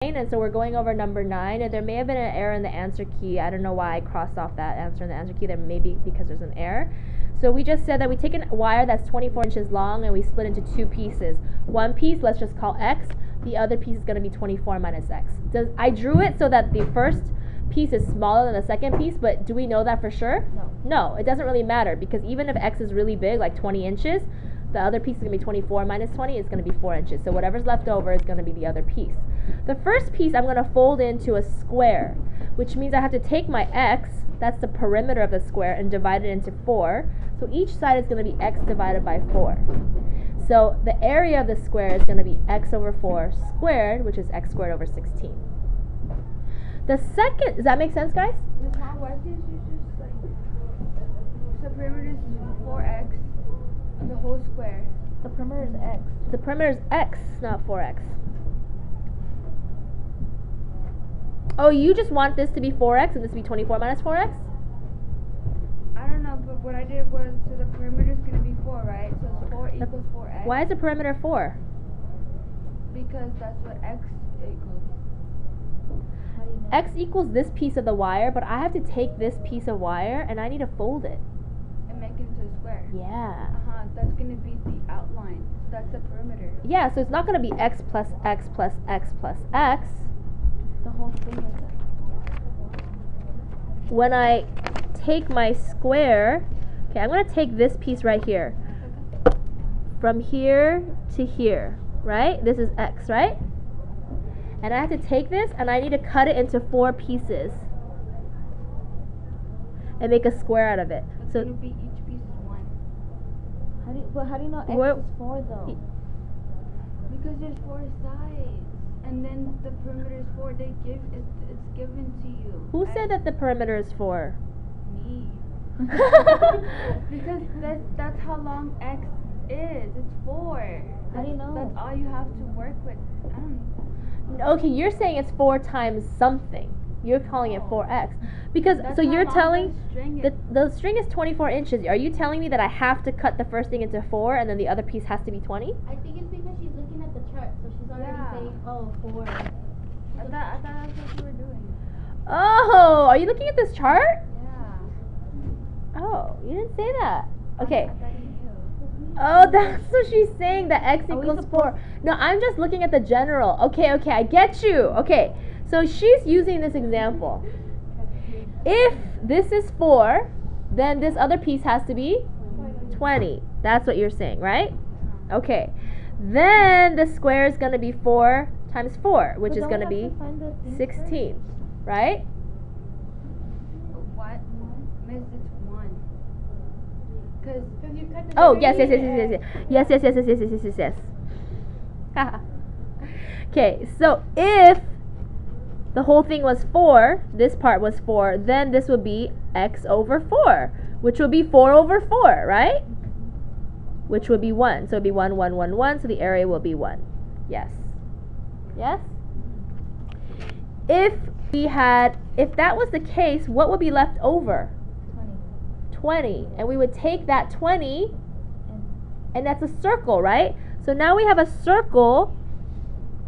and so we're going over number 9, and there may have been an error in the answer key. I don't know why I crossed off that answer in the answer key. There may be because there's an error. So we just said that we take a wire that's 24 inches long and we split into 2 pieces. One piece, let's just call x. The other piece is going to be 24 minus x. I drew it so that the first piece is smaller than the second piece, but do we know that for sure? No, it doesn't really matter, because even if x is really big, like 20 inches, the other piece is going to be 24 minus 20 is going to be 4 inches. So whatever's left over is going to be the other piece. The first piece I'm going to fold into a square, which means I have to take my x, that's the perimeter of the square, and divide it into 4. So each side is going to be x divided by 4. So the area of the square is going to be x over 4 squared, which is x squared over 16. The second, does that make sense, guys? How work is you just like, the perimeter is 4x and the whole square. The perimeter is x. The perimeter is x, not 4x. Oh, you just want this to be 4x and this to be 24 minus 4x? I don't know, but what I did was, so the perimeter is going to be 4, right? So it's 4 equals 4x. Why is the perimeter 4? Because that's what x equals. How do you know? X equals this piece of the wire, but I have to take this piece of wire and I need to fold it. And make it into a square. Yeah. That's going to be the outline. So that's the perimeter. Yeah, so it's not going to be x plus x plus x plus x. The whole thing is it. When I take my square, okay, I'm going to take this piece right here. From here to here, right? This is x, right? And I have to take this and I need to cut it into 4 pieces and make a square out of it. It's So going to be each piece is 1. How do you know x Where- is 4 though? Because there's 4 sides. And then the perimeter is 4. It's given to you. who said that the perimeter is 4? Me. Because that's how long x is. It's 4. How do you know? That's all you have to work with. I don't know. Okay, you're saying it's 4 times something. You're calling it 4x. Because, That's so how you're long telling, the string is. the string is 24 inches. Are you telling me that I have to cut the first thing into 4 and then the other piece has to be 20? I think it's because she's looking at the chart, so she's already Yeah. saying, oh, 4. I thought that's what you were doing. Oh, are you looking at this chart? Yeah. Oh, you didn't say that. Okay. I thought you knew. Oh, that's what she's saying, that x Are we equals supposed- 4. No, I'm just looking at the general. Okay, I get you. Okay, so she's using this example. If this is 4, then this other piece has to be 20. That's what you're saying, right? Okay. Then the square is going to be 4 times 4, which is going to be 16, right? What? Miss, it's 1. Because you cut the Oh, yes. Haha. Okay, so if the whole thing was 4, this part was 4, then this would be x over 4, which would be 4 over 4, right? Which would be 1. So it would be 1, 1, 1, 1, so the area will be 1. Yes? Yes? If that was the case, what would be left over? 20. And we would take that 20, and that's a circle, right? So now we have a circle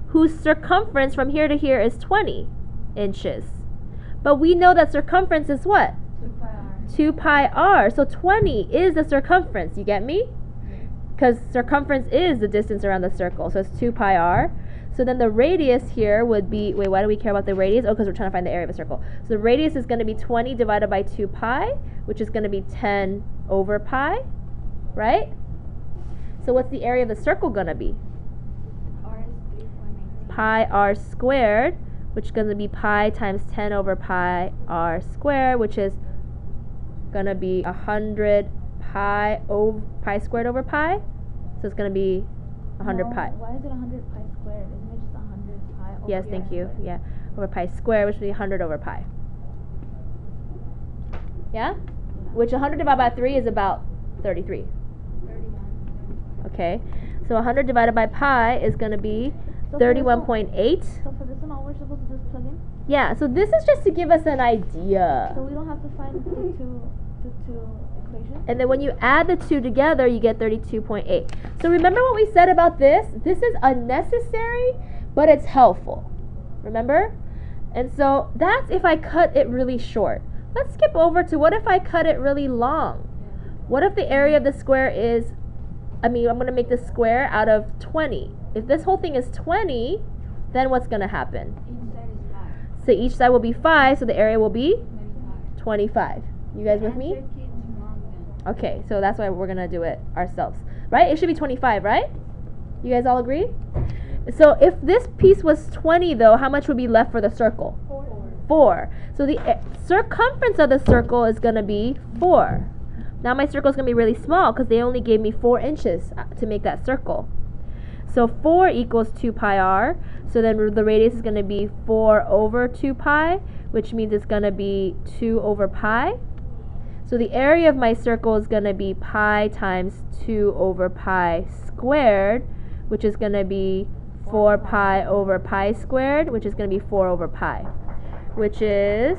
whose circumference from here to here is 20 inches. But we know that circumference is what? 2 pi r. So 20 is the circumference. You get me? Because circumference is the distance around the circle. So it's 2 pi r. So then the radius here would be, wait, why do we care about the radius? Oh, because we're trying to find the area of a circle. So the radius is going to be 20 divided by 2 pi, which is going to be 10 over pi, right? So what's the area of the circle going to be? R is 3.18. Pi r squared, which is going to be pi times 10 over pi r squared, which is going to be 100 pi squared over pi. So it's going to be 100 pi. Why is it 100 pi squared? Isn't it just 100 pi over Yes, thank you. Yeah, over pi squared, which would be 100 over pi. Yeah? Which 100 divided by 3 is about 33. 31. Okay, so 100 divided by pi is going to be So for this one- 31.8. So for this one, all we're supposed to do is plug in? Yeah, so this is just to give us an idea. So we don't have to find the two equations? And then when you add the two together, you get 32.8. So remember what we said about this? This is unnecessary, but it's helpful. Remember? And so that's if I cut it really short. Let's skip over to what if I cut it really long? What if the area of the square is, I'm going to make the square out of 20. If this whole thing is 20, then what's going to happen? Each side is 5. So each side will be 5, so the area will be 25. 25. You guys with me? Answer key is wrong then. Okay, so that's why we're going to do it ourselves. Right? It should be 25, right? You guys all agree? So if this piece was 20 though, how much would be left for the circle? 4. So the circumference of the circle is going to be 4. Now my circle is going to be really small because they only gave me 4 inches to make that circle. So 4 equals 2 pi r. So then the radius is going to be 4 over 2 pi, which means it's going to be 2 over pi. So the area of my circle is going to be pi times 2 over pi squared, which is going to be 4 pi over pi squared, which is going to be 4 over pi, which is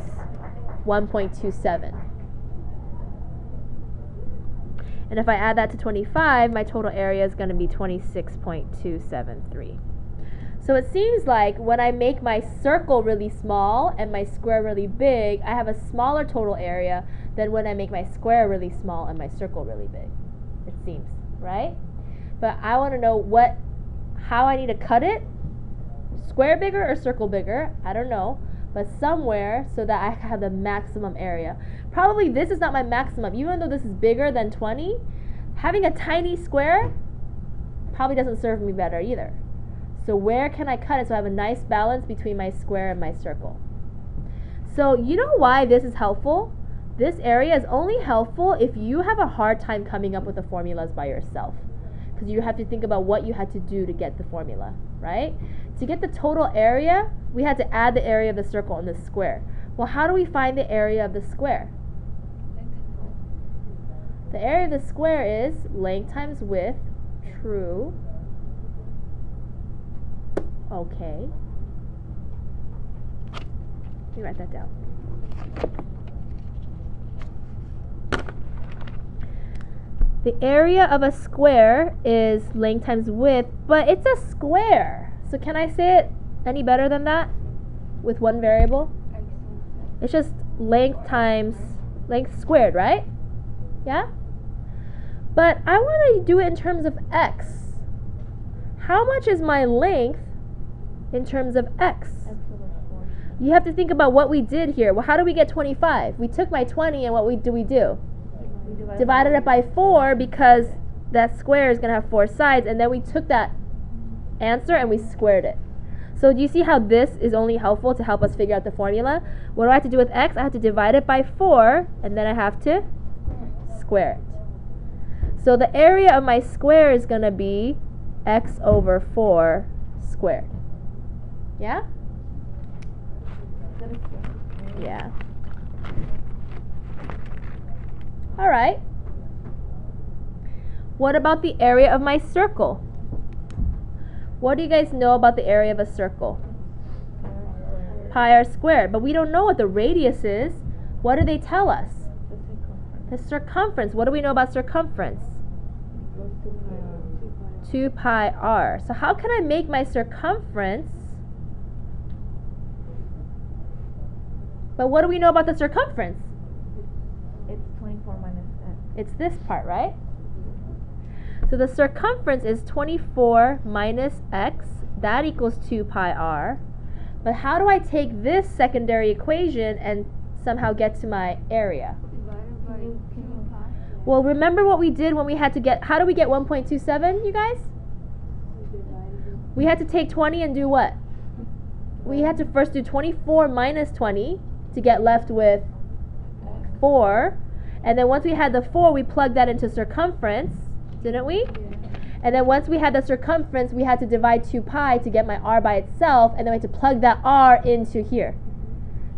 1.27. And if I add that to 25, my total area is going to be 26.273. So it seems like when I make my circle really small and my square really big, I have a smaller total area than when I make my square really small and my circle really big. It seems, right? But I want to know how I need to cut it. Square bigger or circle bigger? I don't know. But somewhere so that I have the maximum area. Probably this is not my maximum. Even though this is bigger than 20, having a tiny square probably doesn't serve me better either. So where can I cut it so I have a nice balance between my square and my circle? So you know why this is helpful? This area is only helpful if you have a hard time coming up with the formulas by yourself. Because you have to think about what you had to do to get the formula, right? To get the total area, we had to add the area of the circle and the square. Well, how do we find the area of the square? The area of the square is length times width, true. Okay. Let me write that down. The area of a square is length times width, but it's a square. So can I say it any better than that with one variable? It's just length times length squared, right? Yeah? But I want to do it in terms of x. How much is my length in terms of x? You have to think about what we did here. Well, how do we get 25? We took my 20 and what do we do? Divided it by 4 because that square is going to have 4 sides, and then we took that answer and we squared it. So do you see how this is only helpful to help us figure out the formula? What do I have to do with x? I have to divide it by 4, and then I have to square it. So the area of my square is going to be x over 4 squared. Yeah? Yeah. Alright. What about the area of my circle? What do you guys know about the area of a circle? Pi r squared. But we don't know what the radius is. What do they tell us? The circumference. What do we know about circumference? 2 pi r. So how can I make my circumference? But what do we know about the circumference? It's 24 minus x. It's this part, right? So the circumference is 24 minus x. That equals 2 pi r. But how do I take this secondary equation and somehow get to my area? Divided by 2 pi. Well, remember what we did when we had to get, how do we get 1.27, you guys? We had to take 20 and do what? We had to first do 24 minus 20 to get left with 4. And then once we had the 4, we plugged that into circumference, didn't we? And then once we had the circumference, we had to divide 2 pi to get my r by itself, and then we had to plug that r into here.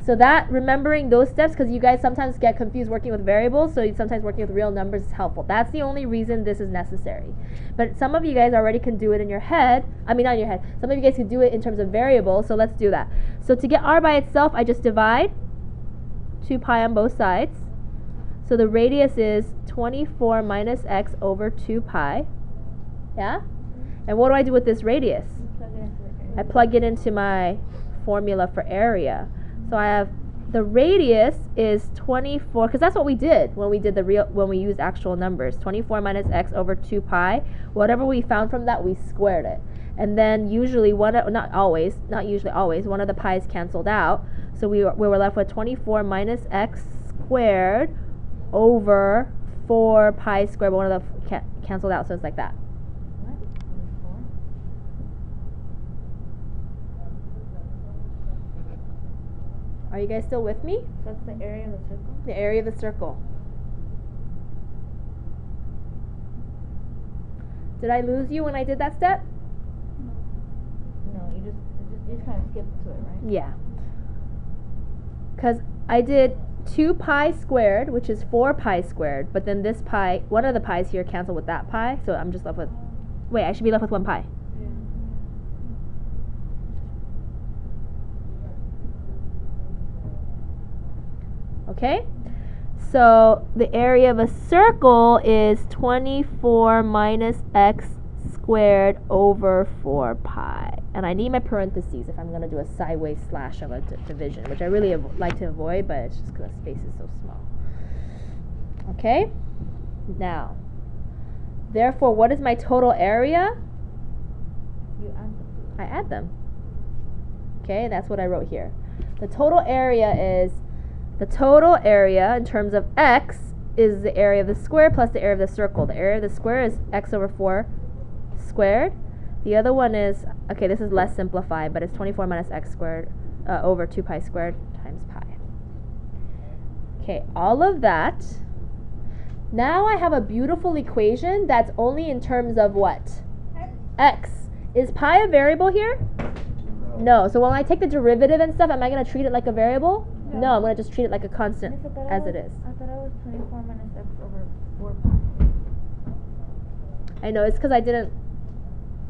So that, remembering those steps, because you guys sometimes get confused working with variables, so sometimes working with real numbers is helpful. That's the only reason this is necessary. But some of you guys already can do it in your head. I mean, not in your head. Some of you guys can do it in terms of variables, so let's do that. So to get r by itself, I just divide 2 pi on both sides. So the radius is 24 minus x over 2 pi. Yeah? And what do I do with this radius? I plug it into my formula for area. So I have the radius is 24, because that's what we did when we did when we used actual numbers. 24 minus x over 2 pi. Whatever we found from that, we squared it. And then usually not usually always, one of the pi's canceled out. So we were left with 24 minus x squared over 4 pi squared, but one of the canceled out, so it's like that. What? 24? Are you guys still with me? So that's the area of the circle? The area of the circle. Did I lose you when I did that step? No, you just kind of skipped to it, right? Yeah. Because I did 2 pi squared, which is 4 pi squared, but then this pi, one of the pi's here cancel with that pi, so I'm just left with, wait, I should be left with 1 pi. Okay? So the area of a circle is 24 minus x squared over 4 pi. And I need my parentheses if I'm going to do a sideways slash of a division, which I really like to avoid, but it's just because the space is so small. Okay? Now, therefore, what is my total area? You add them. I add them. Okay, that's what I wrote here. The total area in terms of x is the area of the square plus the area of the circle. The area of the square is x over 4 squared. The other one is, okay, this is less simplified, but it's 24 minus x squared over 2 pi squared times pi. Okay, all of that. Now I have a beautiful equation that's only in terms of what? X. Is pi a variable here? No. So when I take the derivative and stuff, am I going to treat it like a variable? No, I'm going to just treat it like a constant as it is. I thought it was 24 minus x over 4 pi. I know, it's because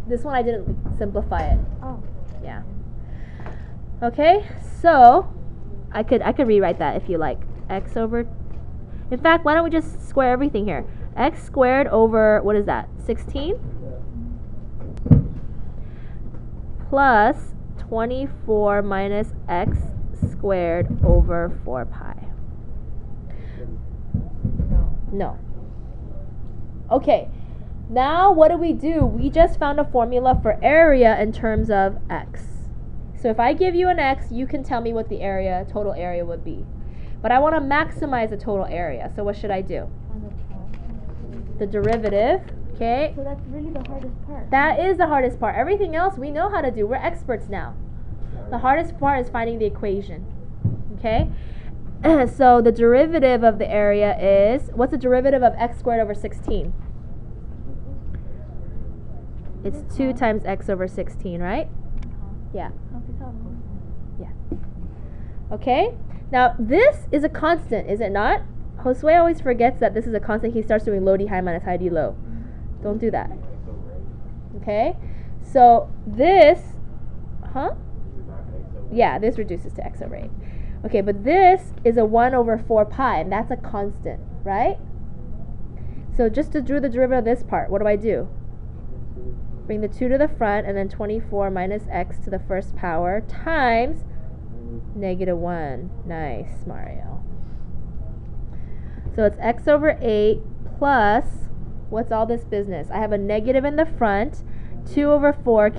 this one I didn't simplify it. Oh. Yeah. Okay, so I could rewrite that if you like. X over, in fact, why don't we just square everything here? X squared over, what is that, 16? Plus 24 minus x squared over 4 pi. No. Okay. Now what do? We just found a formula for area in terms of x. So if I give you an x, you can tell me what the total area would be. But I want to maximize the total area, so what should I do? The derivative, okay? So that's really the hardest part. That is the hardest part. Everything else we know how to do. We're experts now. The hardest part is finding the equation, okay? So the derivative of the area is, what's the derivative of x squared over 16? It's 2 times x over 16, right? Yeah. Yeah. Okay? Now, this is a constant, is it not? Josue always forgets that this is a constant. He starts doing low d high minus high d low. Don't do that. Okay? So, this, yeah, this reduces to x over 8. Okay, but this is a 1 over 4 pi, and that's a constant, right? So just to do the derivative of this part, what do I do? Bring the 2 to the front, and then 24 minus x to the first power times -1. Nice, Mario. So it's x over 8 plus, what's all this business? I have a negative in the front. 2 over 4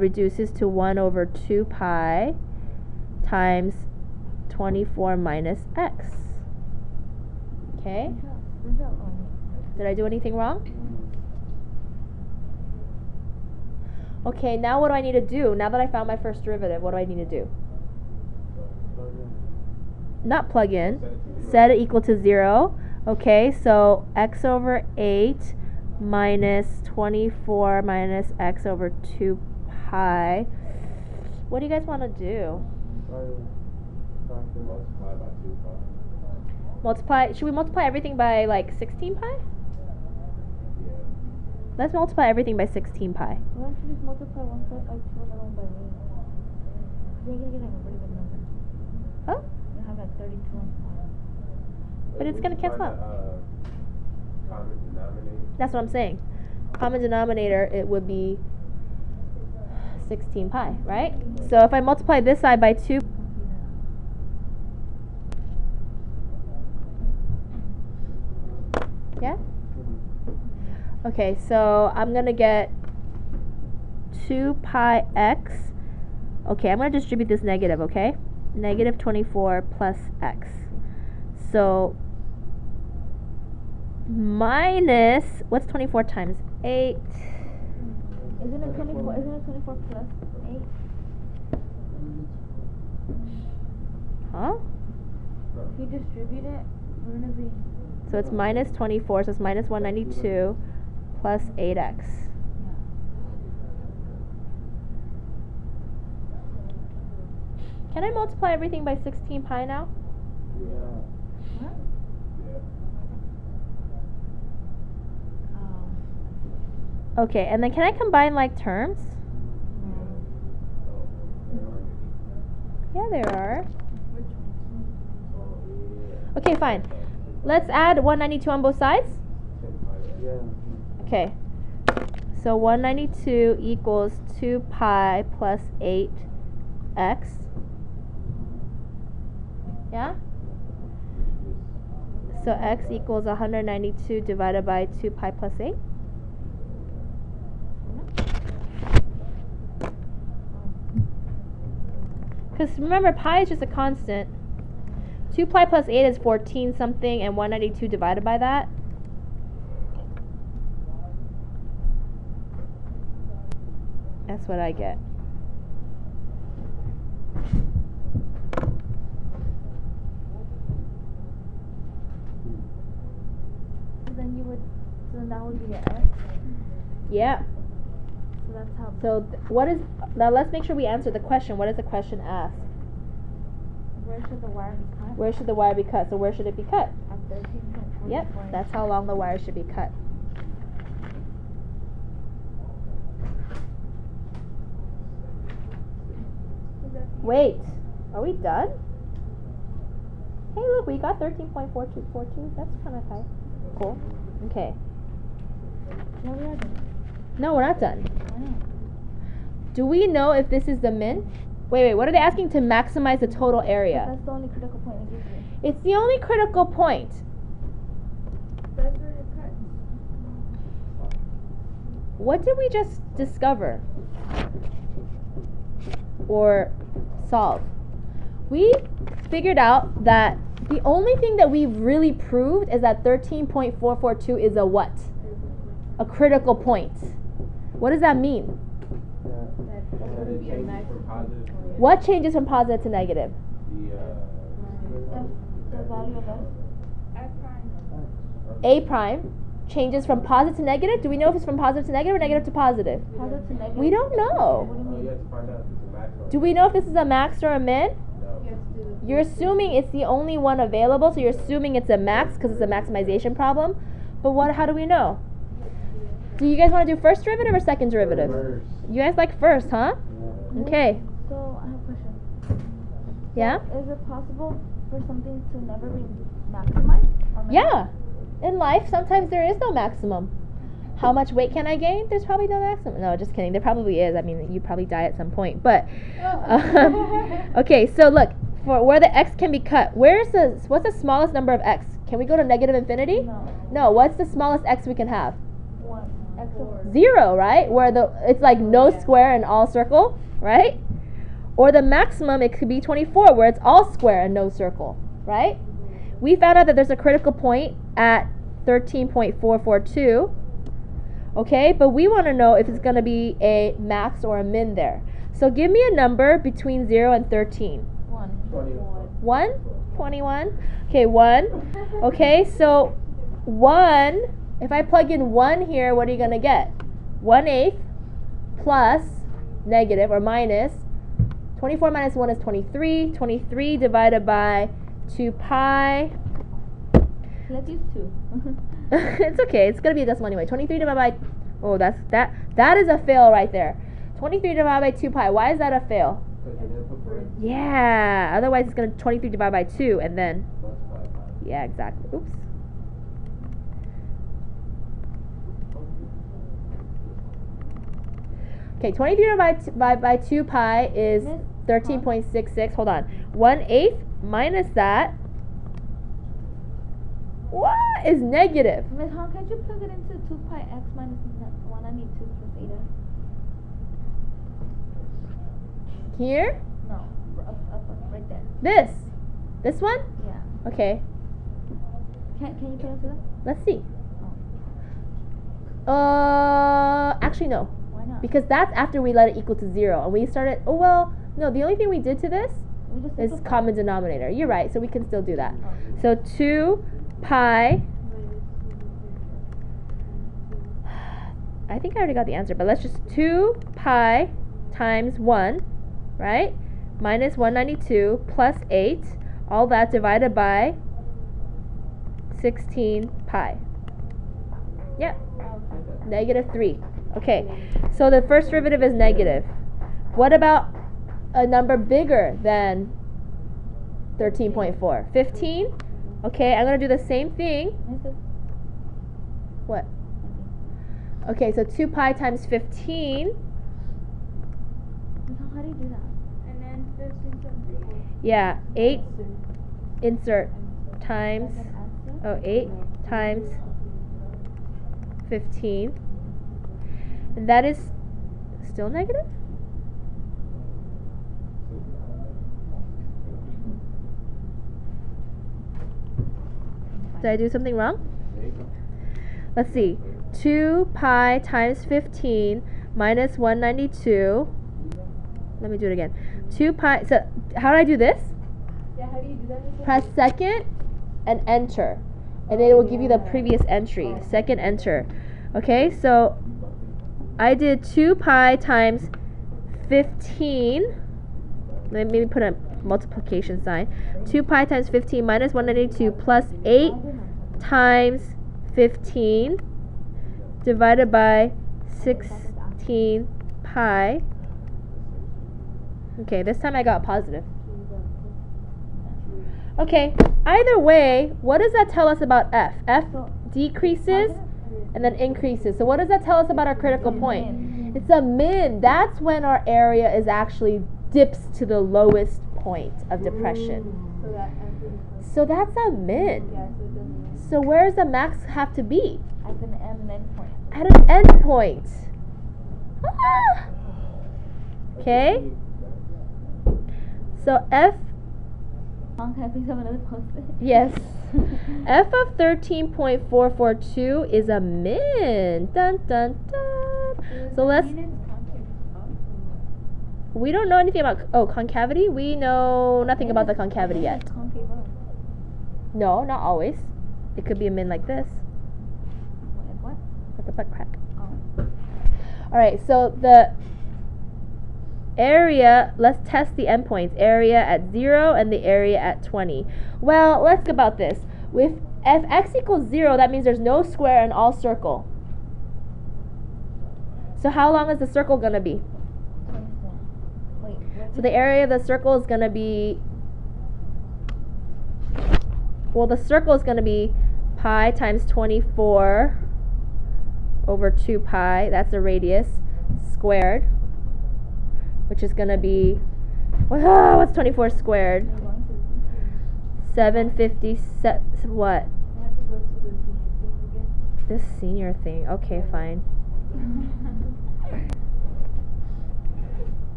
reduces to 1 over 2 pi times 24 minus x. Okay? Did I do anything wrong? Okay, now what do I need to do? Now that I found my first derivative, what do I need to do? Not plug in. Set it equal to 0. Okay, so x over 8 minus 24 minus x over 2 pi. What do you guys want to do? Multiply. Should we multiply everything by like 16 pi? Let's multiply everything by 16 pi. Why don't you just multiply one side by 2 and another one by 8? Then you're gonna get like a really good number. Oh? You have like 32 on 5. But it's gonna cancel out. Common denominator. That's what I'm saying. Common denominator, it would be 16 pi, right? So if I multiply this side by 2, yeah? Okay, so I'm going to get 2 pi x. Okay, I'm going to distribute this negative, okay? Negative 24 plus x. So minus, what's 24 times 8? Isn't it 24? Isn't it 24 plus 8? Huh? If you distribute it, wouldn't it be? So it's minus 24, so it's minus 192 plus 8x. Can I multiply everything by 16 pi now? What? Okay, and then can I combine like terms? Yeah, there are. Okay, fine. Let's add 192 on both sides. Okay. So 192 equals 2 pi plus 8x. Yeah? So x equals 192 divided by 2 pi plus 8. Because remember, pi is just a constant. 2 pi plus 8 is 14 something, and 192 divided by that. That's what I get. So then you would, so then that would be your x. Yeah. So that's how. So what is, now let's make sure we answer the question. What does the question ask? Where should the wire be cut? Where should the wire be cut? So where should it be cut? At 13.44. Yep, that's how long the wire should be cut. Wait, are we done? Hey, look, we got 13.4242. That's kind of high. Cool. Okay. No, we are done. No, we're not done. I know. Do we know if this is the min? Wait, what are they asking to maximize the total But area? that's the only critical point it gives you. It's the only critical point. That's where it cuts. What did we just discover? Or solve? We figured out that the only thing that we've really proved is that 13.442 is a what? A critical point. What does that mean? What changes from positive to negative? The value of x. F prime. A prime changes from positive to negative. Do we know if it's from positive to negative or negative to positive? Positive to negative. We don't know. What do you mean? You have to find out if it's a max or Do we know if this is a max or a min? no. You have to do the You're assuming it's the only one available, so you're assuming it's a max because it's a maximization problem. But how do we know? Do you guys want to do first derivative or second derivative? First. You guys like first, huh? Okay. So I have a question. Yeah? Is it possible for something to never be maximized? Or Yeah. In life, sometimes there is no maximum. How much weight can I gain? There's probably no maximum. No, just kidding. There probably is. I mean, you probably die at some point. But okay, so look, for where the x can be cut, what's the smallest number of x? Can we go to negative infinity? No. No. What's the smallest x we can have? 1. X of 0, right? Where it's like no square and all circle, right? Or the maximum, it could be 24, where it's all square and no circle, right? We found out that there's a critical point at 13.442, okay? But we want to know if it's going to be a max or a min there. So give me a number between 0 and 13. 1. 1? 21? Okay, 1. Okay, so 1, if I plug in 1 here, what are you going to get? 1/8 plus negative or minus 24 minus 1 is 23. 23 divided by 2 pi. Let's use 2. It's okay. It's going to be a decimal anyway. 23 divided by... Oh, that is a fail right there. 23 divided by 2 pi. Why is that a fail? Because you didn't put parentheses. Yeah. Otherwise, it's going to 23 divided by 2 and then... Plus 5 pi. Yeah, exactly. Oops. Okay, 23 by 2 pi is Miss, 13.66. Hold on. 1/8 minus that. What is negative? Miss Hong, can't you plug it into 2 pi x minus 192 plus eta? Here? No, up, right there. This one? Yeah. Okay, Can you put it into that? let's see. Oh, Actually no. why not? Because that's after we let it equal to 0. And we started, oh well, no, the only thing we did to this We just is simplified. common denominator. You're right, so we can still do that. Oh. So 2 pi, I think I already got the answer, but let's just 2 pi times 1, right? Minus 192 plus 8, all that divided by 16 pi. Yep, negative 3. Okay, so the first derivative is negative. What about a number bigger than 13.4? 15? Okay, I'm going to do the same thing. Miss it. What? Okay, so 2 pi times 15. Miss Hong, how do you do that? And then 15 something. Yeah, 8 insert times, Like an answer? 8 times 15. And that is still negative? Did I do something wrong? Let's see. 2 pi times 15 minus 192. Let me do it again. 2 pi. So, how do I do this? Yeah, how do you do that? Press second and enter. And then it will give you the previous entry. Second enter. Okay, so I did 2 pi times 15. Let me maybe put a multiplication sign. 2 pi times 15 minus 192 plus 8 times 15 divided by 16 pi. Okay, this time I got positive. Okay, either way, what does that tell us about f? F decreases and then increases. So what does that tell us about our critical point? It's a min. That's when our area is actually dips to the lowest point of depression. So that answer. So that's a min. Yeah, so it doesn't. So where does the max have to be? At an endpoint. At an endpoint. Ah! Okay. So f, Hong, can I please have another post-it? yes. F of 13.442 is a min. Dun dun dun. So let's. We don't know anything about concavity. We know nothing about the concavity yet. Concave up. No, not always. It could be a min like this, What? like a butt crack. Oh. All right. So the area. Let's test the endpoints. Area at 0 and the area at 20. Well, let's think about this. With if x equals 0, that means there's no square in all circle. So how long is the circle gonna be? 24. Wait, what? So the area of the circle is going to be, well, the circle is going to be pi times 24 over 2 pi, that's the radius, squared, which is going to be, what's 24 squared? 750, what? I have to go to the senior thing again. This senior thing, okay, fine.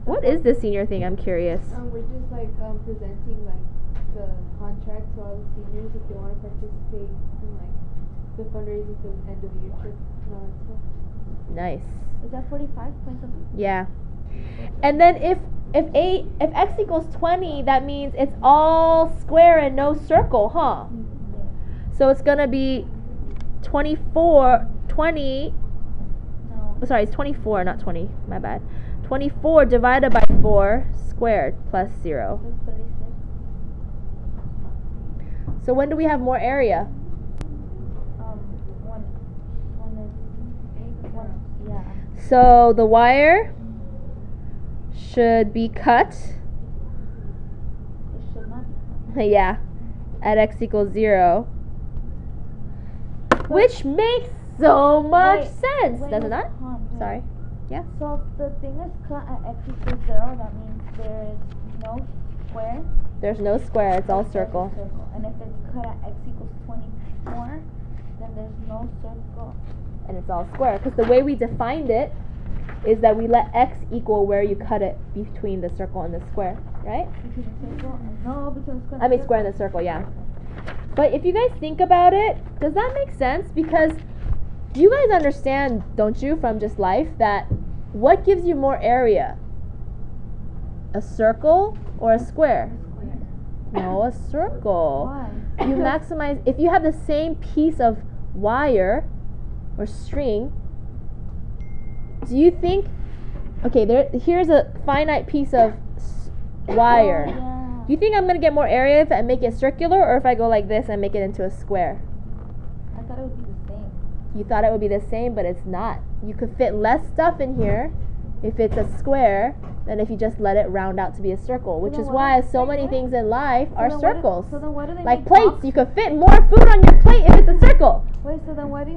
What is the senior thing? I'm curious. We're just like presenting like the contract to all the seniors if they want to participate in like the fundraising for the end of the year trip and all that stuff. Nice. Is that 45 point something? Yeah. And then if x equals 20, that means it's all square and no circle, huh? So it's gonna be 20. No. Sorry, it's 24, not 20. My bad. 24 divided by 4 squared plus 0. That's 36. So when do we have more area? Yeah. So the wire should be cut. It should not be. Yeah, at x equals 0. Which makes so much Wait, sense, wait, does it not? hold on, wait. Sorry. Yeah. So if the thing is cut at x equals 0, that means there is no square. There's no square, it's all there's a circle. And if it's cut at x equals 24, then there's no circle. And it's all square. Because the way we defined it is that we let x equal where you cut it between the circle and the square, right? Between the circle and no, between the square and I mean square and the circle, yeah. But if you guys think about it, does that make sense? Because you guys understand, don't you, from just life, that what gives you more area? A circle or a square? No, a circle. Why? You maximize, if you have the same piece of wire or string, do you think, okay, here's a finite piece of wire. Yeah. Do you think I'm going to get more area if I make it circular or if I go like this and make it into a square? I thought it would be the same. You thought it would be the same, but it's not. You could fit less stuff in here if it's a square than if you just let it round out to be a circle, which then is what why do- so wait, many what? things in life are then circles. So then why do they Like make plates, boxes? you could fit more food on your plate if it's a circle. Wait, so then why do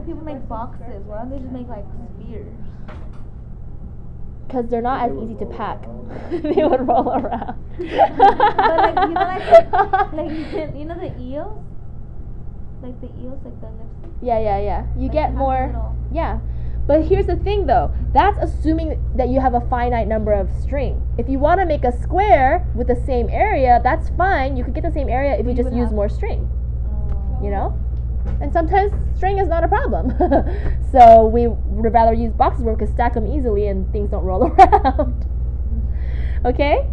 people make boxes? Why don't they just make like spheres? Because they're not as easy to pack. They would roll around. But like you know the eels? Like the eels, like the lipstick? Yeah. You Like, get it has a more. little- Yeah. But here's the thing though. That's assuming that you have a finite number of string. If you want to make a square with the same area, that's fine. You could get the same area if you you just would use have- more string. Oh. You know? And sometimes string is not a problem. So we would rather use boxes where we can stack them easily and things don't roll around. Okay?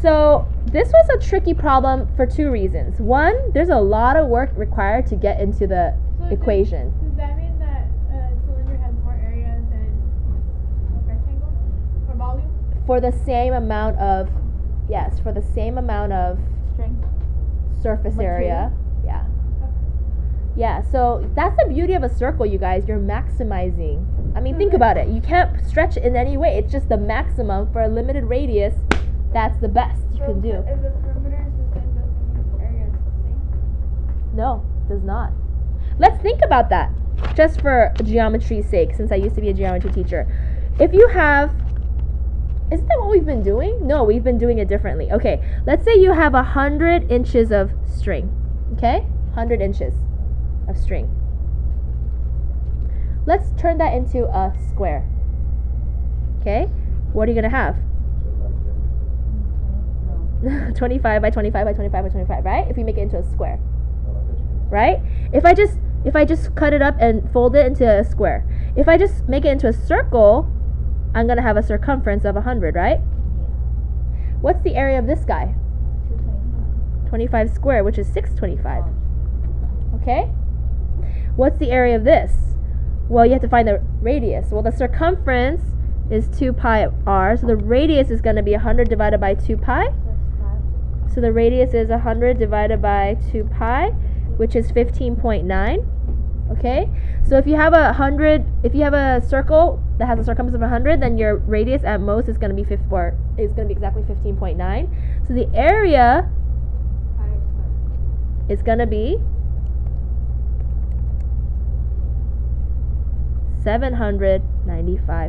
So this was a tricky problem for two reasons. One, there's a lot of work required to get into the equation. Does that mean that a cylinder has more area than a rectangle? For volume? For the same amount of, String. surface Material? area. Yeah. Yeah, so that's the beauty of a circle, you guys. You're maximizing. I mean, think about it. You can't stretch it in any way. It's just the maximum for a limited radius. That's the best you can do. If the perimeter is the same, doesn't mean the area is the same? No, does not. Let's think about that, just for geometry's sake, since I used to be a geometry teacher. If you have, isn't that what we've been doing? No, we've been doing it differently. Okay, let's say you have 100 inches of string. Okay, 100 inches of string. Let's turn that into a square. Okay, what are you gonna have? 25 by 25 by 25 by 25, right? If we make it into a square, right? If I just cut it up and fold it into a square, if I just make it into a circle, I'm gonna have a circumference of 100, right? What's the area of this guy? 25 squared, which is 625. Okay? What's the area of this? Well, you have to find the radius. Well, the circumference is 2 pi r, so the radius is going to be 100 divided by 2 pi. So the radius is 100 divided by 2 pi, which is 15.9. Okay? So if you have a circle that has a circumference of 100, then your radius at most is going to be exactly 15.9. So the area is going to be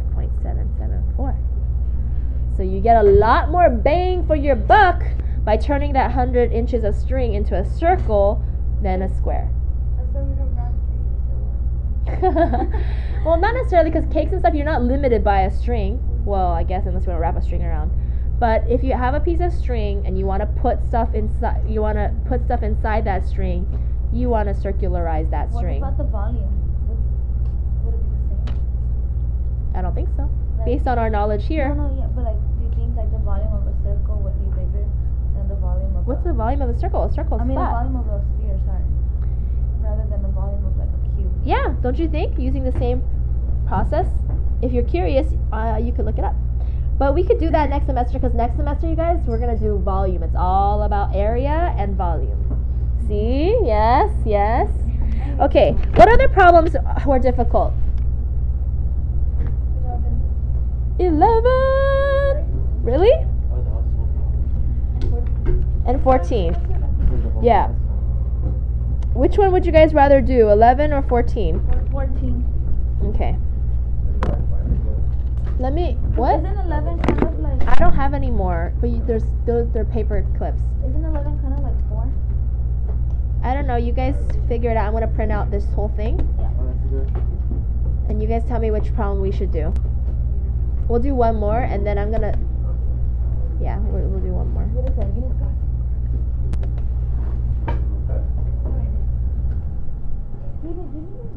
795.774. So you get a lot more bang for your buck by turning that 100 inches of string into a circle than a square. That's why we don't round cakes. Well, not necessarily, because cakes and stuff, you're not limited by a string. Well, I guess unless you want to wrap a string around. But if you have a piece of string and you want to put stuff inside, that string, you want to circularize that string. What about the volume? Would it be the same? I don't think so. Like- Based on our knowledge here. No, yeah, but like, do you think like the volume of a circle would be bigger than the volume of What's the volume of a circle? A circle is the flat. volume of a sphere, sorry. Rather than the volume of like a cube. Yeah, don't you think? Using the same process. If you're curious, you could look it up. But we could do that next semester, because next semester, you guys, we're going to do volume. It's all about area and volume. See? Yes, yes. Okay, what other problems were difficult? 11. Really? And 14. Yeah. Which one would you guys rather do, 11 or 14? 14. Okay. Let me. What? Isn't 11 kind of like? I don't have any more. But there's those. They're paper clips. Isn't 11 kind of like 4? I don't know. You guys figure it out. I'm gonna print out this whole thing, and you guys tell me which problem we should do. We'll do one more, and then I'm gonna. Yeah, we'll do one more.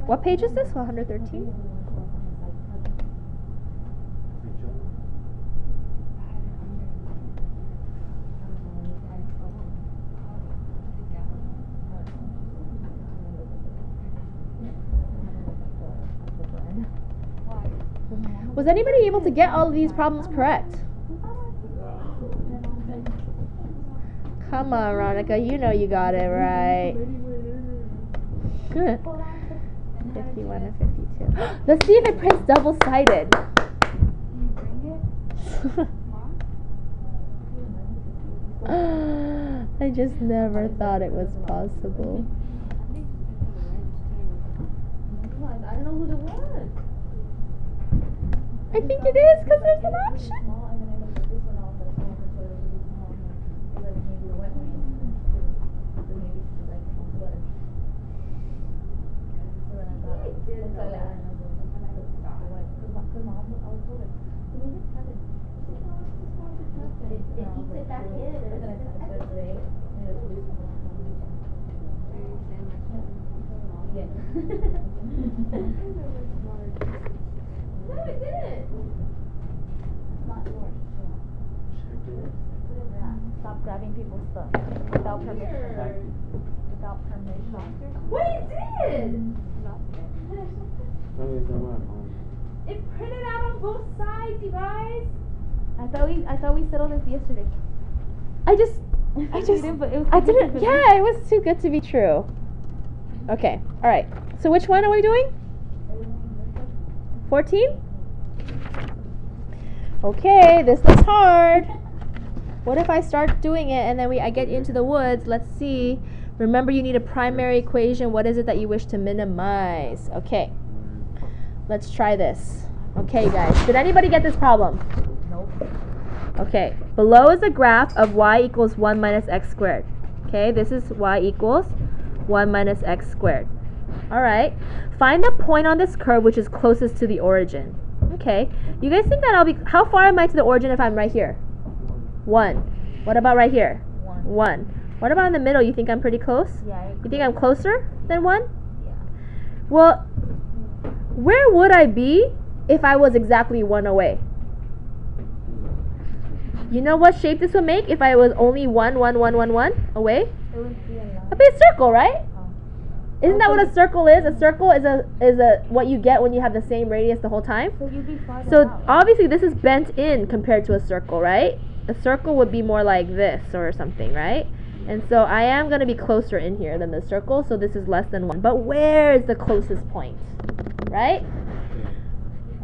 What page is this? 113? Was anybody able to get all of these problems correct? Come on, Ronica, you know you got it right. 51 and 52. Let's see if it prints double-sided. I just never thought it was possible. I don't know who the one. I think it is because there's an option. No, it didn't. Stop grabbing people's stuff without permission. Without permission. Wait, it did. It printed out on both sides, you guys. I thought we settled this yesterday. I We didn't. Yeah, it was too good to be true. Okay. All right. So which one are we doing? 14? Okay, this looks hard. What if I start doing it and then I get into the woods? Let's see. Remember, you need a primary equation. What is it that you wish to minimize? Okay. Let's try this. Okay, guys. Did anybody get this problem? Nope. Okay. Below is a graph of y equals 1 minus x squared. Okay, this is y equals 1 minus x squared. All right. Find the point on this curve which is closest to the origin. Okay. You guys think that how far am I to the origin if I'm right here? 1. What about right here? 1. What about in the middle? You think I'm pretty close? Yeah. You think I'm closer than 1? Yeah. Well, where would I be if I was exactly 1 away? You know what shape this would make if I was only 1, 1, 1, 1, 1 away? It would be a line. It'd be a circle, right? Isn't that what a circle is? A circle is a what you get when you have the same radius the whole time. So you'd be farther So out. obviously this is bent in compared to a circle, right? A circle would be more like this or something, right? And so I am going to be closer in here than the circle, so this is less than 1. But where is the closest point? Right?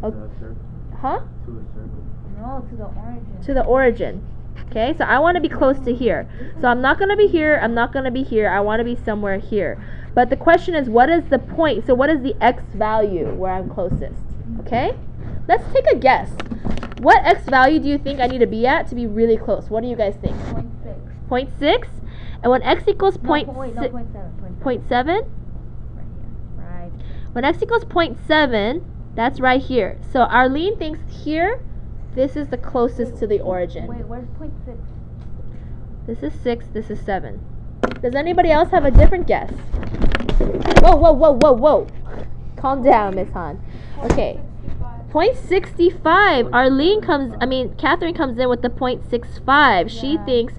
Huh? No, to the origin. To the origin. Okay, so I want to be close to here. So I'm not going to be here, I'm not going to be here, I want to be somewhere here. But the question is, what is the point? So what is the x value where I'm closest? Okay? Let's take a guess. What x value do you think I need to be at to be really close? What do you guys think? 0.6. 0.6? And when x equals No, point wait, no, 0.7. 0.7? Right here. Right. When x equals 0.7, that's right here. So Arlene thinks here, this is the closest to the origin. Wait, where's 0.6? This is 6, this is 7. Does anybody else have a different guess? Whoa, whoa, whoa, whoa, whoa. Calm down, Miss Han. Okay. 0.65. Catherine comes in with the 0.65. She Yeah. thinks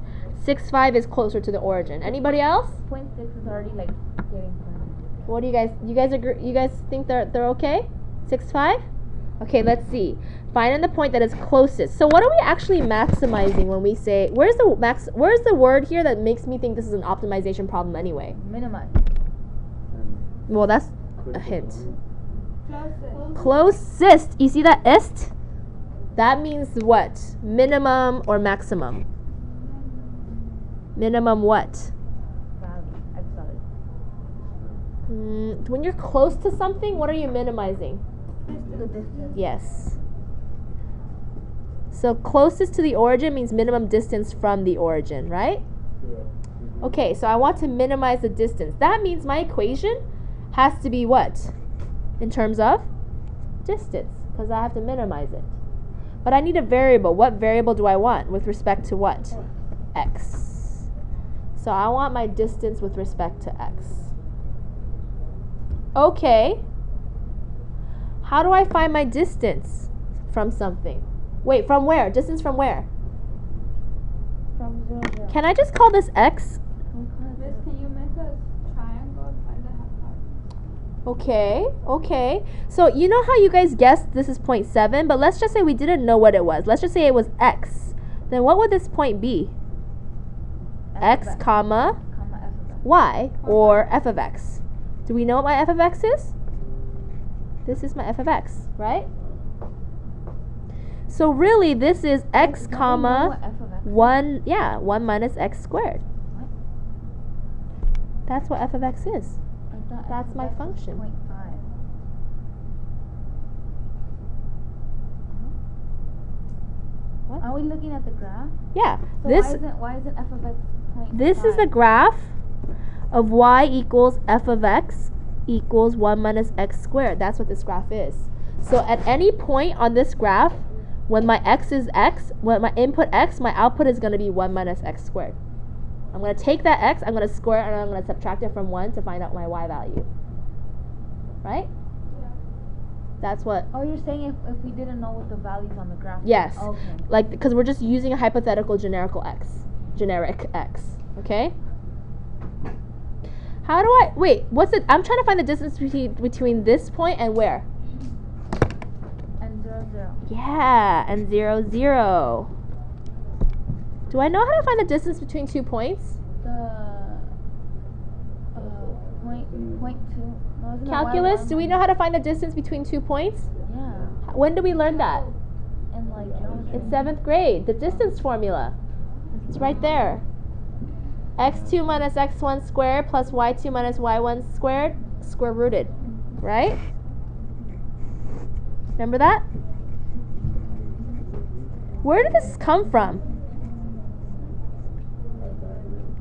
6.5 is closer to the origin. Anybody else? 0.6 is already like getting fun. What do you guys agree? You guys think they're okay? 6.5? Okay, let's see. Find the point that is closest. So what are we actually maximizing when we say where's the word here that makes me think this is an optimization problem anyway? Minimize. Well, that's a hint. Closest. Closest. You see that ist? That means what? Minimum or maximum? Minimum what? Value. I saw it. When you're close to something, what are you minimizing? The distance. Yes. So closest to the origin means minimum distance from the origin, right? Yeah. Okay, so I want to minimize the distance. That means my equation has to be what? In terms of distance, because I have to minimize it. But I need a variable. What variable do I want with respect to what? X. So I want my distance with respect to x. Okay. How do I find my distance from something? Wait, from where? Distance from where? From 0, 0. Can I just call this x? Miss, can you make a triangle and find the half part? Okay. So you know how you guys guessed this is 0.7, but let's just say we didn't know what it was. Let's just say it was x. Then what would this point be? X, comma, Comma f of x. y, or f of x. Do we know what my f of x is? This is my f of x, right? So really this is x, Don't we know comma, what f of x is? 1 minus x squared. What? That's what f of x is. I thought f That's of my x is function. 0.5. What? Are we looking at the graph? Yeah, So why isn't f of x 0.5? this is the graph of y equals f of x equals 1 minus x squared. That's what this graph is. So at any point on this graph, when my x is x, when my input x, my output is going to be 1 minus x squared. I'm going to take that x, I'm going to square it, and I'm going to subtract it from 1 to find out my y value. Right? Yeah. That's what, Oh, you're saying if we didn't know what the values on the graph were. yes. Okay. Like, because we're just using a hypothetical generic x. Okay? How do I, wait, I'm trying to find the distance between this point and where? And 0, 0. Yeah, and 0, 0. Do I know how to find the distance between 2 points? The point 2. No, isn't it Calculus, y1 do we know how to find the distance between 2 points? Yeah. When did we learn that? In like geometry. In 7th grade, the distance formula. It's right there. x2 minus x1 squared plus y2 minus y1 squared, square rooted. Right? Remember that? Where did this come from?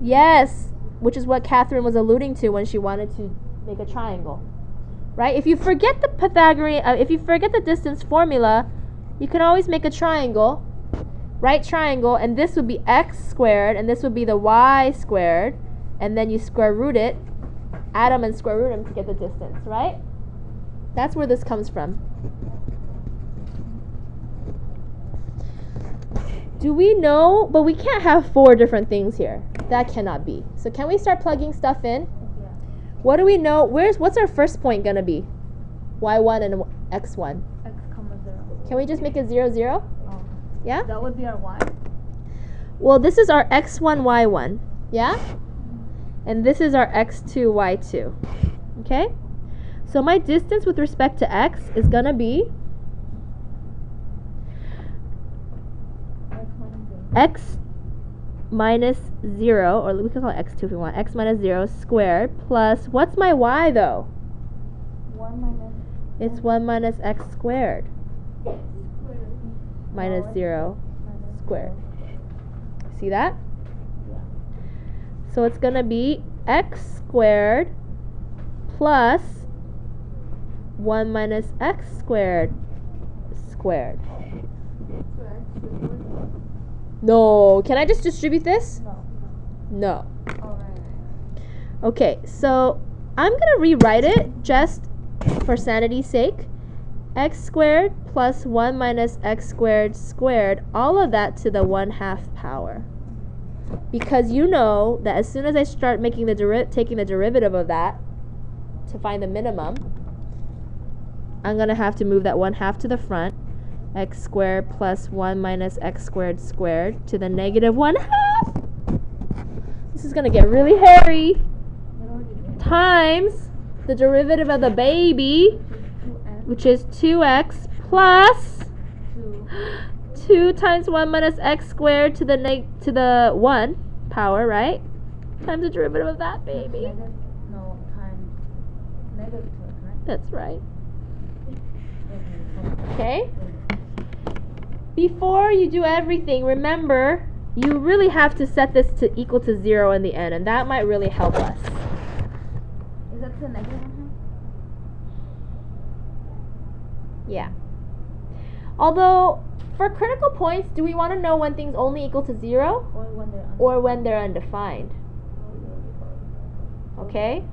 Yes, which is what Catherine was alluding to when she wanted to make a triangle. Right? If you forget the Pythagorean, if you forget the distance formula, you can always make a triangle. Right triangle, and this would be x squared, and this would be the y squared, and then you square root it, add them and square root them to get the distance, right? That's where this comes from. Do we know? But we can't have 4 different things here. That cannot be. So can we start plugging stuff in? Yeah. What do we know? What's our first point gonna be? y1 and x1. X, comma 0. Can we just make it 0, 0? Oh. Yeah? That would be our y. Well, this is our x1, y1, yeah? And this is our x2, y2, okay? So my distance with respect to x is going to be x minus 0, or we can call it x2 if we want, x minus 0 squared plus, what's my y though? 1 minus. It's 1 minus x squared minus No, 0 minus squared. 0. See that? Yeah. So it's going to be x squared plus 1 minus x squared squared. So x is one. No. Can I just distribute this? No. No. Oh, right. Okay, so I'm going to rewrite it just for sanity's sake. X squared plus 1 minus x squared squared, all of that to the 1/2 power. Because you know that as soon as I start making taking the derivative of that to find the minimum, I'm going to have to move that 1/2 to the front. X squared plus 1 minus x squared squared to the negative 1/2. This is going to get really hairy. Times the derivative of the baby, 2x which is 2x plus 2. 2 times 1 minus x squared to the 1 power, right? Times the derivative of that baby. No, times negative 2x, right? That's right. Okay. Okay? Before you do everything, remember, you really have to set this to equal to 0 in the end, and that might really help us. Is that the negative 1/2? Yeah. Although, for critical points, do we want to know when things only equal to 0 Or when they're or when they're undefined? Okay?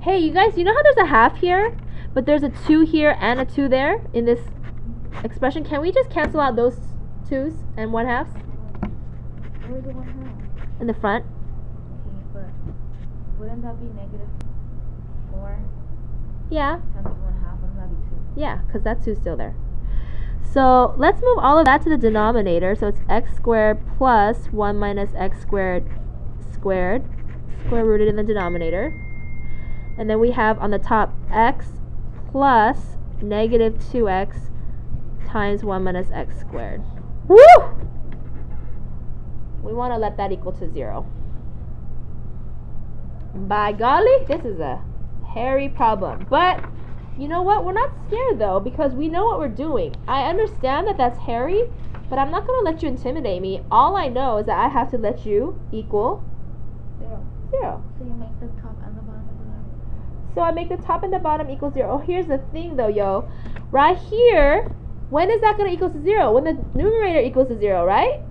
Hey, you guys, you know how there's a half here, but there's a 2 here and a 2 there in this expression? Can we just cancel out those 2's and 1/2's Where's the 1/2? in the front? Okay, but wouldn't that be negative 4 Yeah. times 1/2? Wouldn't that be 2? Yeah, because that 2's still there. So let's move all of that to the denominator. So it's x squared plus 1 minus x squared squared, square rooted in the denominator. And then we have on the top x plus negative 2x times 1 minus x squared. Woo! We want to let that equal to 0. By golly, this is a hairy problem. But you know what? We're not scared though, because we know what we're doing. I understand that that's hairy, but I'm not going to let you intimidate me. All I know is that I have to let you equal 0. So you make the top and the bottom equal 0? So I make the top and the bottom equal 0. Oh, here's the thing though, yo. Right here, when is that going to equal to 0? When the numerator equals to 0, right?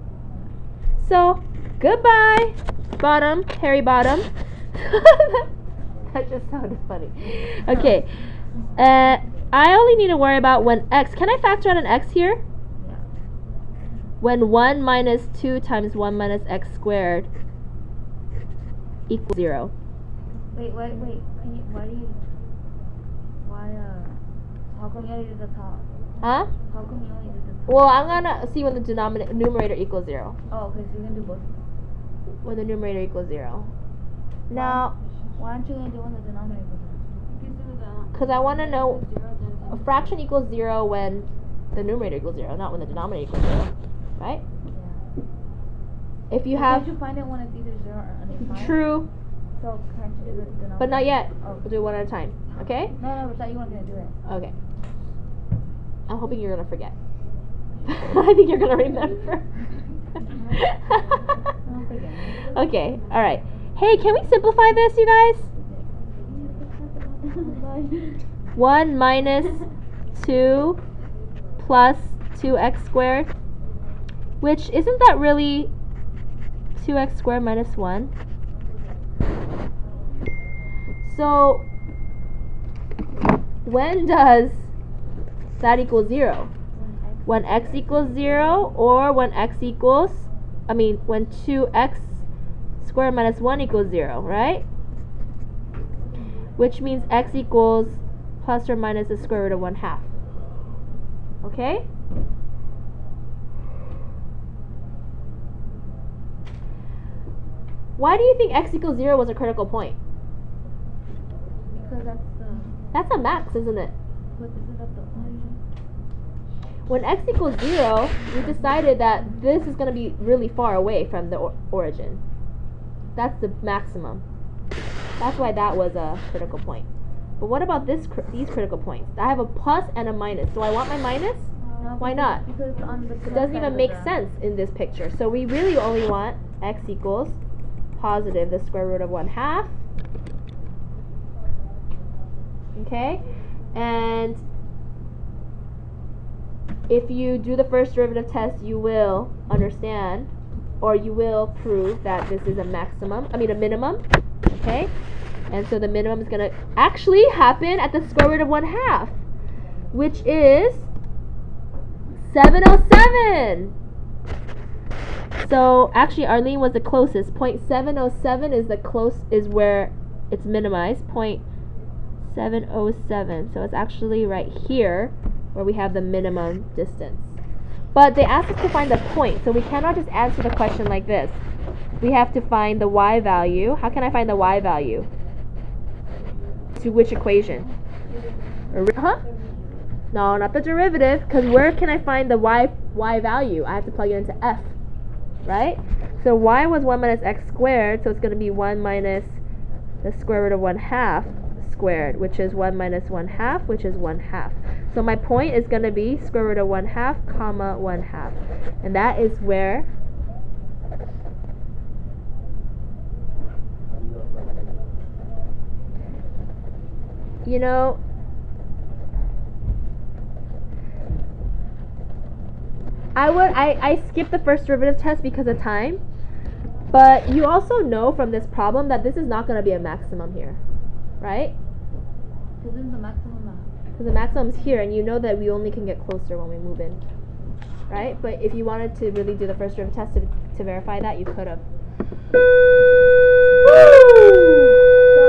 So, goodbye, bottom, hairy bottom. That just sounded funny. Okay. I only need to worry about when x. Can I factor out an x here? Yeah. When 1 minus 2 times 1 minus x squared equals 0. Wait. Can you, how come you only did the top? Huh? How come you only did the top? Well, I'm gonna see when the numerator equals 0. Oh, okay, so you're gonna do both. When the numerator equals 0. Now, Why aren't you gonna do when the denominator equals 0? because I want to know a fraction equals 0 when the numerator equals 0, not when the denominator equals 0. Right? Yeah. If you But have... can't you find it when it's either 0 or undefined? True, So can't you do the denominator? but not yet. Oh. We'll do it one at a time. Okay? No, but I thought you weren't gonna do it. Okay. I'm hoping you're gonna forget. I think you're gonna remember. I'll forget. Okay, alright. Hey, can we simplify this, you guys? 1 minus 2 plus 2x squared, which isn't that really 2x squared minus 1? So, when does that equal 0? When x equals 0, or when when 2x squared minus 1 equals 0, right? Which means x equals plus or minus the square root of 1/2. Okay? Why do you think x equals 0 was a critical point? Because That's a max, isn't it? what is it at the origin? When x equals 0, we decided that this is going to be really far away from the origin. That's the maximum. That's why that was a critical point. But what about these critical points? I have a plus and a minus. Do I want my minus? No, Why not? Because on the It doesn't even make sense in this picture. So we really only want x equals positive the square root of 1/2. Okay? And if you do the first derivative test, you will understand, or you will prove that this is a minimum. Okay? And so the minimum is going to actually happen at the square root of 1/2, which is 707. So actually Arlene was the closest. 0.707 is where it's minimized. 0.707. So it's actually right here where we have the minimum distance. But they asked us to find the point, so we cannot just answer the question like this. We have to find the y value. How can I find the y value? To which equation? Huh? No, not the derivative, because where can I find the y value? I have to plug it into f, right? So y was 1 minus x squared, so it's going to be 1 minus the square root of 1/2 squared, which is 1 minus 1/2, which is 1/2. So my point is going to be square root of 1/2, comma 1/2. And that is where you know, I skipped the first derivative test because of time, but you also know from this problem that this is not going to be a maximum here, right? Isn't the maximum now? Because the maximum's here, and you know that we only can get closer when we move in, right? But if you wanted to really do the first derivative test to verify that, you could have. So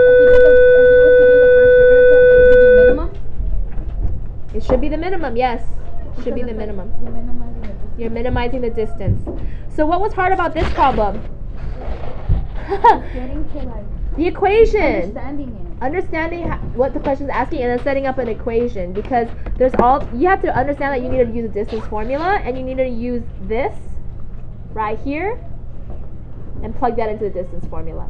if you were to do the first derivative test, it would give you a minimum? It should be the minimum, yes. It should be the minimum. You're minimizing the distance. You're minimizing the distance. So what was hard about this problem? Getting to like The equation. understanding it. What the question is asking and then setting up an equation, because you have to understand that you need to use a distance formula, and you need to use this right here and plug that into the distance formula.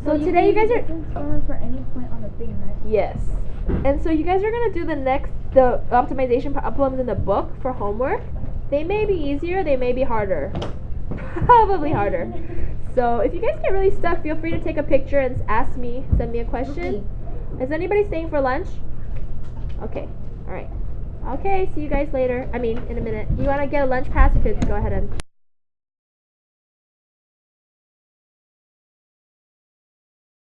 So you today you can guys use are distance formula for any point on the thing, right? yes. And so you guys are going to do the optimization problems in the book for homework. They may be easier, they may be harder. Probably harder. So if you guys get really stuck, feel free to take a picture and ask me, send me a question. Okay. Is anybody staying for lunch? Okay. All right. Okay, see you guys later. I mean, in a minute. You want to get a lunch pass? You could go ahead and